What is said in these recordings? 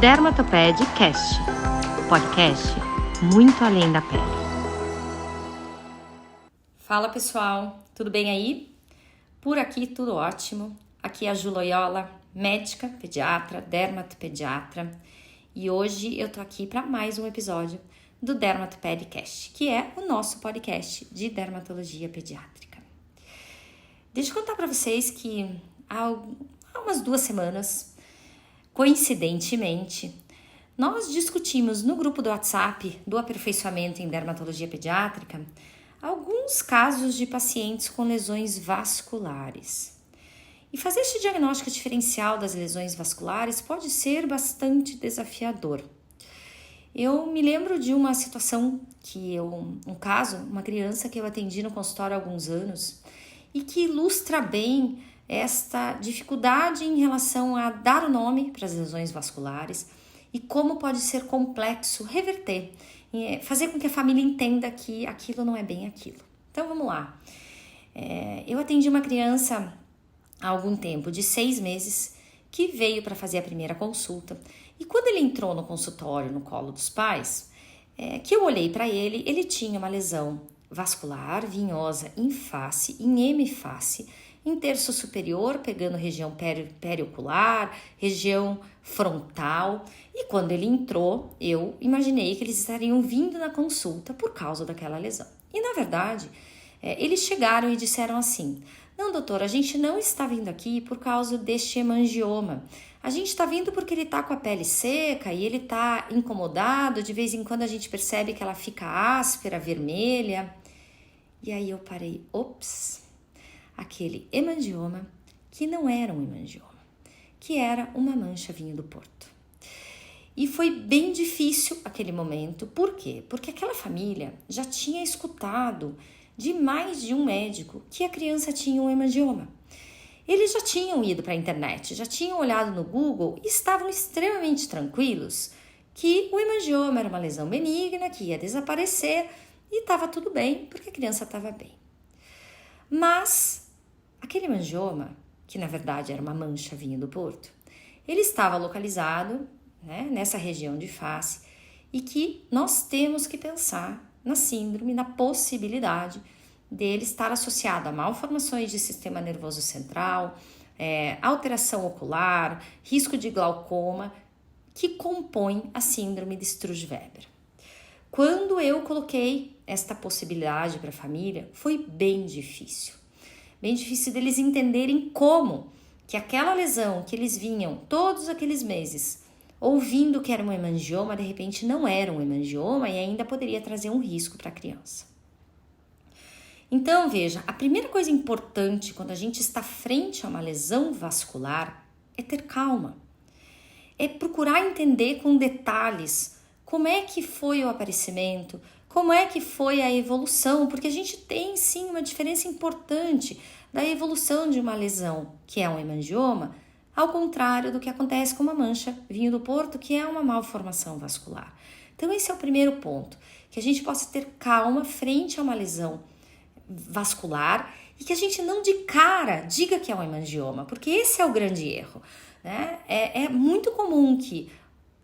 Dermatoped Cast, o podcast muito além da pele. Fala pessoal, tudo bem aí? Por aqui tudo ótimo. Aqui é a Ju Loyola, médica, pediatra, dermatopediatra. E hoje eu tô aqui para mais um episódio do Dermatoped Cast, que é o nosso podcast de dermatologia pediátrica. Deixa eu contar para vocês que há umas 2 semanas, coincidentemente, nós discutimos no grupo do WhatsApp do aperfeiçoamento em dermatologia pediátrica alguns casos de pacientes com lesões vasculares. E fazer este diagnóstico diferencial das lesões vasculares pode ser bastante desafiador. Eu me lembro de uma situação um caso, uma criança que eu atendi no consultório há alguns anos e que ilustra bem esta dificuldade em relação a dar o nome para as lesões vasculares e como pode ser complexo reverter, fazer com que a família entenda que aquilo não é bem aquilo. Então vamos lá. Eu atendi uma criança há algum tempo, de 6 meses, que veio para fazer a primeira consulta. E quando ele entrou no consultório, no colo dos pais, que eu olhei para ele, ele tinha uma lesão vascular, vinhosa, em face, em hemiface, em terço superior, pegando região periocular, região frontal. E quando ele entrou, eu imaginei que eles estariam vindo na consulta por causa daquela lesão. E na verdade, eles chegaram e disseram assim: não, doutor, a gente não está vindo aqui por causa deste hemangioma. A gente está vindo porque ele está com a pele seca e ele está incomodado. De vez em quando a gente percebe que ela fica áspera, vermelha. E aí eu parei, aquele hemangioma que não era um hemangioma, que era uma mancha vinho do Porto. E foi bem difícil aquele momento. Por quê? Porque aquela família já tinha escutado de mais de um médico que a criança tinha um hemangioma. Eles já tinham ido para a internet, já tinham olhado no Google e estavam extremamente tranquilos que o hemangioma era uma lesão benigna, que ia desaparecer e estava tudo bem, porque a criança estava bem. Mas aquele hemangioma, que na verdade era uma mancha vinho do Porto, ele estava localizado, nessa região de face e que nós temos que pensar na síndrome, na possibilidade dele estar associado a malformações de sistema nervoso central, alteração ocular, risco de glaucoma, que compõe a síndrome de Sturge-Weber. Quando eu coloquei esta possibilidade para a família, foi bem difícil. Bem difícil deles entenderem como que aquela lesão que eles vinham todos aqueles meses ouvindo que era um hemangioma, de repente não era um hemangioma e ainda poderia trazer um risco para a criança. Então, veja, a primeira coisa importante quando a gente está frente a uma lesão vascular é ter calma. É procurar entender com detalhes como é que foi o aparecimento, como é que foi a evolução, porque a gente tem sim uma diferença importante da evolução de uma lesão, que é um hemangioma, ao contrário do que acontece com uma mancha vinho do Porto, que é uma malformação vascular. Então esse é o primeiro ponto, que a gente possa ter calma frente a uma lesão vascular e que a gente não de cara diga que é um hemangioma, porque esse é o grande erro, né? É muito comum que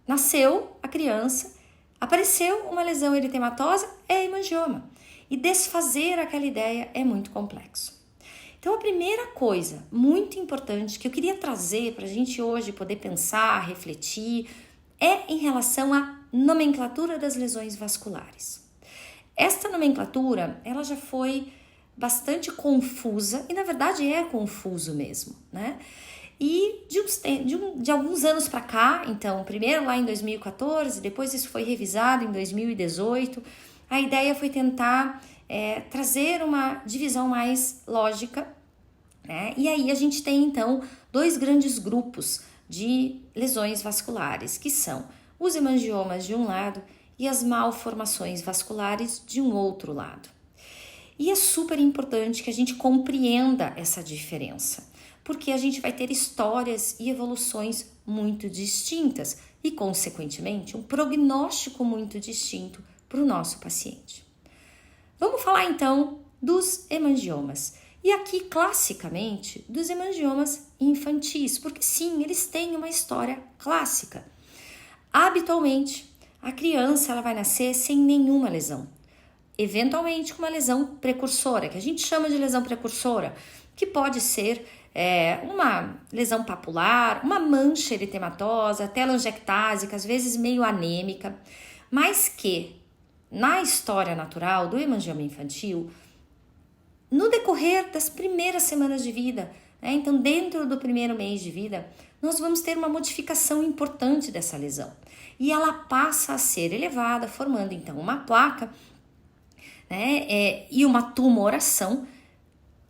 nasceu a criança, apareceu uma lesão eritematosa, é hemangioma. E desfazer aquela ideia é muito complexo. Então, a primeira coisa muito importante que eu queria trazer para a gente hoje poder pensar, refletir, é em relação à nomenclatura das lesões vasculares. Esta nomenclatura, ela já foi bastante confusa e, na verdade, é confuso mesmo, né? E de alguns anos para cá, então, primeiro lá em 2014, depois isso foi revisado em 2018, a ideia foi tentar trazer uma divisão mais lógica, né? E aí a gente tem, então, 2 grandes grupos de lesões vasculares, que são os hemangiomas de um lado e as malformações vasculares de um outro lado. E é super importante que a gente compreenda essa diferença, porque a gente vai ter histórias e evoluções muito distintas e, consequentemente, um prognóstico muito distinto para o nosso paciente. Vamos falar então dos hemangiomas. E aqui, classicamente, dos hemangiomas infantis, porque sim, eles têm uma história clássica. Habitualmente, a criança ela vai nascer sem nenhuma lesão. Eventualmente com uma lesão precursora, que a gente chama de lesão precursora, que pode ser uma lesão papular, uma mancha eritematosa, telangiectásica, às vezes meio anêmica, mas que na história natural do hemangioma infantil, no decorrer das primeiras semanas de vida, né, então dentro do primeiro mês de vida, nós vamos ter uma modificação importante dessa lesão. E ela passa a ser elevada, formando então uma placa, né, e uma tumoração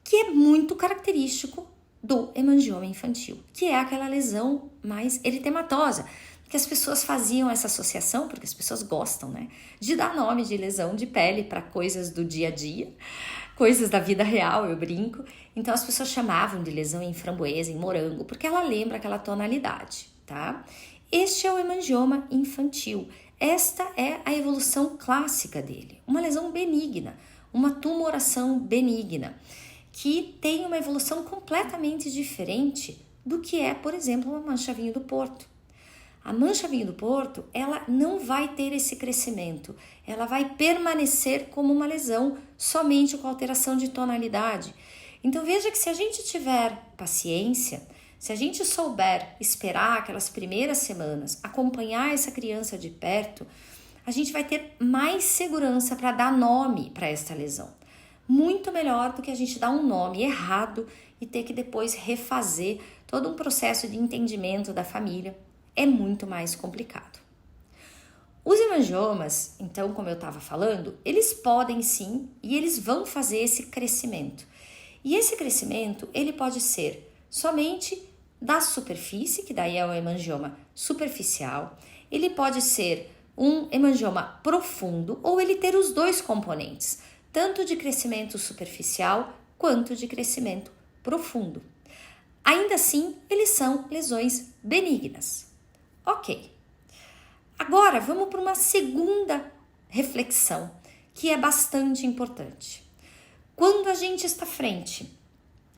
que é muito característico do hemangioma infantil, que é aquela lesão mais eritematosa, que as pessoas faziam essa associação, porque as pessoas gostam, né, de dar nome de lesão de pele para coisas do dia a dia, coisas da vida real, eu brinco. Então as pessoas chamavam de lesão em framboesa, em morango, porque ela lembra aquela tonalidade, tá? Este é o hemangioma infantil. Esta é a evolução clássica dele, uma lesão benigna, uma tumoração benigna, que tem uma evolução completamente diferente do que é, por exemplo, uma mancha vinho do Porto. A mancha vinho do Porto, ela não vai ter esse crescimento, ela vai permanecer como uma lesão somente com alteração de tonalidade. Então veja que se a gente tiver paciência, se a gente souber esperar aquelas primeiras semanas, acompanhar essa criança de perto, a gente vai ter mais segurança para dar nome para esta lesão. Muito melhor do que a gente dar um nome errado e ter que depois refazer todo um processo de entendimento da família. É muito mais complicado. Os hemangiomas, então, como eu estava falando, eles podem sim e eles vão fazer esse crescimento. E esse crescimento, ele pode ser somente da superfície, que daí é o hemangioma superficial. Ele pode ser um hemangioma profundo ou ele ter os dois componentes, tanto de crescimento superficial quanto de crescimento profundo. Ainda assim, eles são lesões benignas. Ok. Agora, vamos para uma segunda reflexão, que é bastante importante. Quando a gente está frente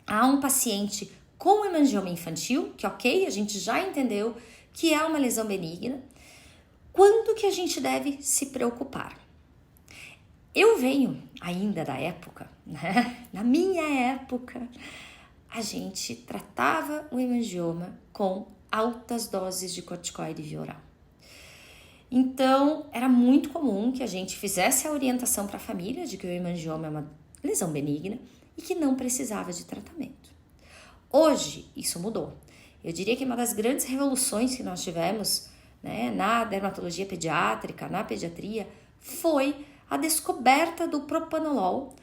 a um paciente com hemangioma infantil, que ok, a gente já entendeu que é uma lesão benigna, quando que a gente deve se preocupar? Eu venho ainda da época, né? Na minha época, a gente tratava o hemangioma com altas doses de corticoide via oral. Então, era muito comum que a gente fizesse a orientação para a família de que o hemangioma é uma lesão benigna e que não precisava de tratamento. Hoje, isso mudou. Eu diria que uma das grandes revoluções que nós tivemos, né, na dermatologia pediátrica, na pediatria, foi a descoberta do propanolol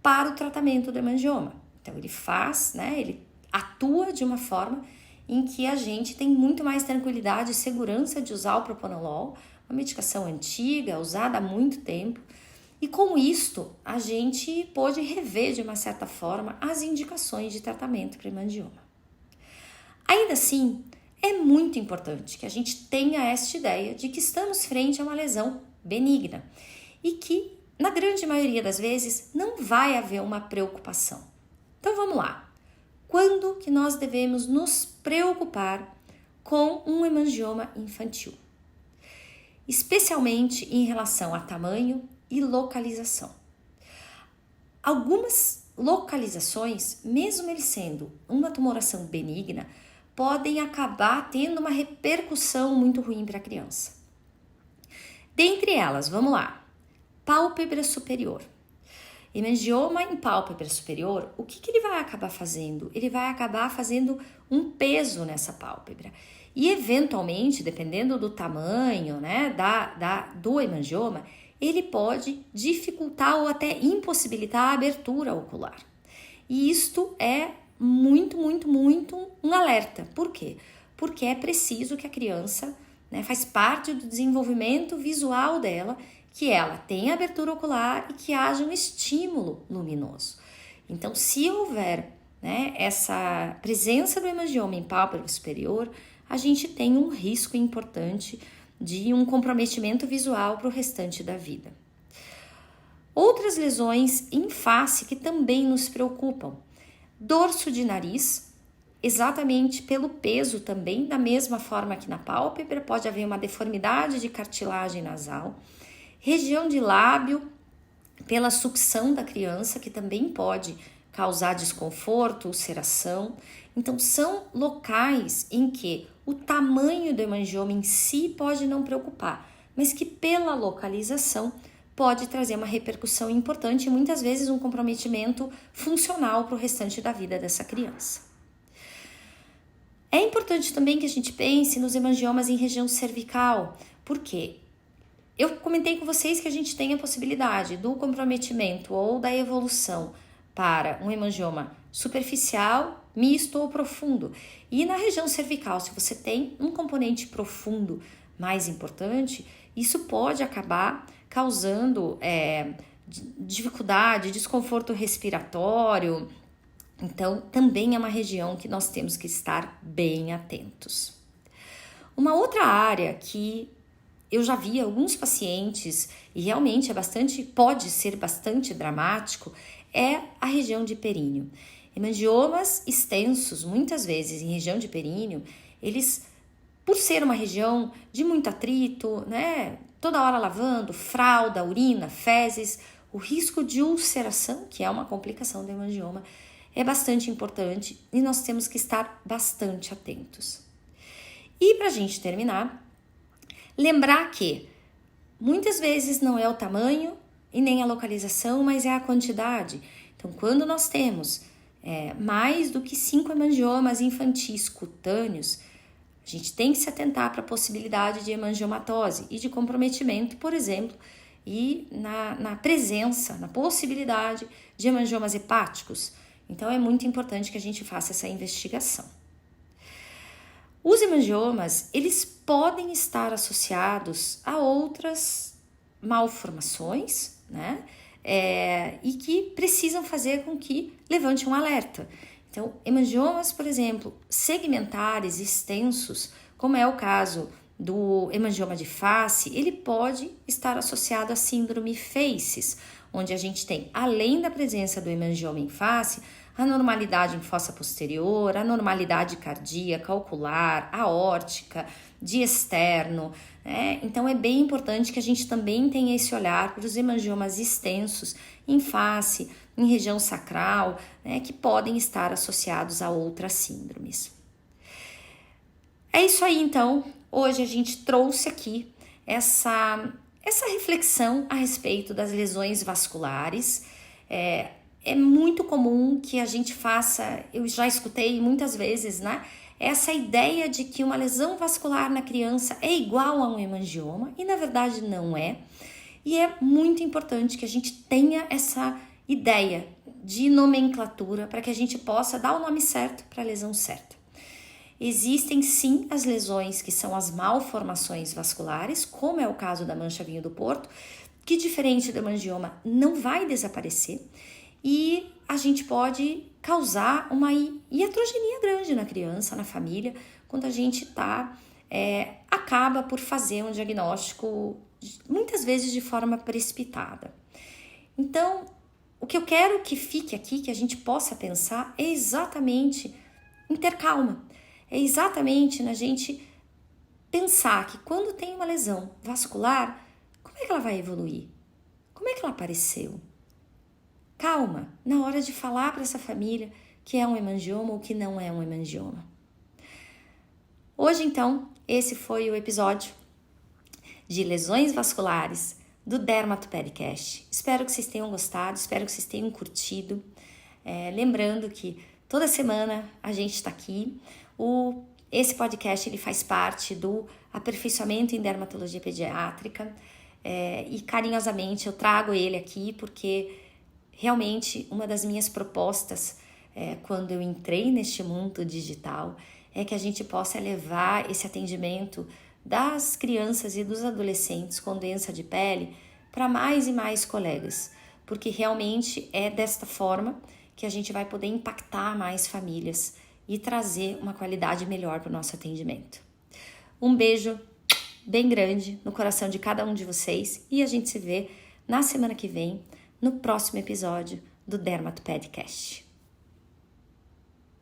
para o tratamento do hemangioma. Então, ele atua de uma forma em que a gente tem muito mais tranquilidade e segurança de usar o propanolol, uma medicação antiga, usada há muito tempo. E com isto, a gente pôde rever de uma certa forma as indicações de tratamento para hemangioma. Ainda assim, é muito importante que a gente tenha esta ideia de que estamos frente a uma lesão benigna e que, na grande maioria das vezes, não vai haver uma preocupação. Então vamos lá. Quando que nós devemos nos preocupar com um hemangioma infantil? Especialmente em relação a tamanho e localização. Algumas localizações, mesmo ele sendo uma tumoração benigna, podem acabar tendo uma repercussão muito ruim para a criança. Dentre elas, vamos lá. Pálpebra superior. Hemangioma em pálpebra superior, o que ele vai acabar fazendo? Ele vai acabar fazendo um peso nessa pálpebra. E, eventualmente, dependendo do tamanho, né, do hemangioma, ele pode dificultar ou até impossibilitar a abertura ocular. E isto é muito um alerta. Por quê? Porque é preciso que a criança, né, faz parte do desenvolvimento visual dela, que ela tenha abertura ocular e que haja um estímulo luminoso. Então, se houver, né, essa presença do hemangioma em pálpebra superior, a gente tem um risco importante de um comprometimento visual para o restante da vida. Outras lesões em face que também nos preocupam. Dorso de nariz, exatamente pelo peso também, da mesma forma que na pálpebra, pode haver uma deformidade de cartilagem nasal, região de lábio, pela sucção da criança, que também pode causar desconforto, ulceração. Então, são locais em que o tamanho do hemangioma em si pode não preocupar, mas que pela localização pode trazer uma repercussão importante e muitas vezes um comprometimento funcional para o restante da vida dessa criança. É importante também que a gente pense nos hemangiomas em região cervical, porque eu comentei com vocês que a gente tem a possibilidade do comprometimento ou da evolução para um hemangioma superficial, misto ou profundo. E na região cervical, se você tem um componente profundo mais importante, isso pode acabar causando dificuldade, desconforto respiratório. Então, também é uma região que nós temos que estar bem atentos. Uma outra área que eu já vi alguns pacientes e realmente pode ser bastante dramático, é a região de períneo. Hemangiomas extensos, muitas vezes em região de períneo, eles, por ser uma região de muito atrito, né, toda hora lavando, fralda, urina, fezes, o risco de ulceração, que é uma complicação do hemangioma, é bastante importante e nós temos que estar bastante atentos. E para a gente terminar, lembrar que muitas vezes não é o tamanho e nem a localização, mas é a quantidade. Então, quando nós temos mais do que 5 hemangiomas infantis cutâneos, a gente tem que se atentar para a possibilidade de hemangiomatose e de comprometimento, por exemplo, e na presença, na possibilidade de hemangiomas hepáticos. Então, é muito importante que a gente faça essa investigação. Os hemangiomas, eles podem estar associados a outras malformações, né? E que precisam fazer com que levante um alerta. Então, hemangiomas, por exemplo, segmentares extensos, como é o caso do hemangioma de face, ele pode estar associado à síndrome Faces, onde a gente tem, além da presença do hemangioma em face, anormalidade em fossa posterior, anormalidade cardíaca, ocular, aórtica, de externo, né? Então é bem importante que a gente também tenha esse olhar para os hemangiomas extensos em face, em região sacral, né, que podem estar associados a outras síndromes. É isso aí, então. Hoje a gente trouxe aqui essa reflexão a respeito das lesões vasculares. É muito comum que a gente faça, eu já escutei muitas vezes, né? Essa ideia de que uma lesão vascular na criança é igual a um hemangioma, e na verdade não é. E é muito importante que a gente tenha essa ideia de nomenclatura para que a gente possa dar o nome certo para a lesão certa. Existem sim as lesões que são as malformações vasculares, como é o caso da mancha vinho do Porto, que diferente do hemangioma não vai desaparecer, e a gente pode causar uma iatrogenia grande na criança, na família, quando a gente acaba por fazer um diagnóstico, muitas vezes de forma precipitada. Então, o que eu quero que fique aqui, que a gente possa pensar, é exatamente em ter calma, é exatamente na gente pensar que quando tem uma lesão vascular, como é que ela vai evoluir? Como é que ela apareceu? Calma, na hora de falar para essa família que é um hemangioma ou que não é um hemangioma. Hoje, então, esse foi o episódio de lesões vasculares do DermatoPedcast. Espero que vocês tenham gostado, espero que vocês tenham curtido. Lembrando que toda semana a gente está aqui. Esse podcast ele faz parte do aperfeiçoamento em dermatologia pediátrica e carinhosamente eu trago ele aqui porque realmente uma das minhas propostas quando eu entrei neste mundo digital é que a gente possa levar esse atendimento das crianças e dos adolescentes com doença de pele para mais e mais colegas, porque realmente é desta forma que a gente vai poder impactar mais famílias e trazer uma qualidade melhor para o nosso atendimento. Um beijo bem grande no coração de cada um de vocês e a gente se vê na semana que vem no próximo episódio do DermatoPedcast.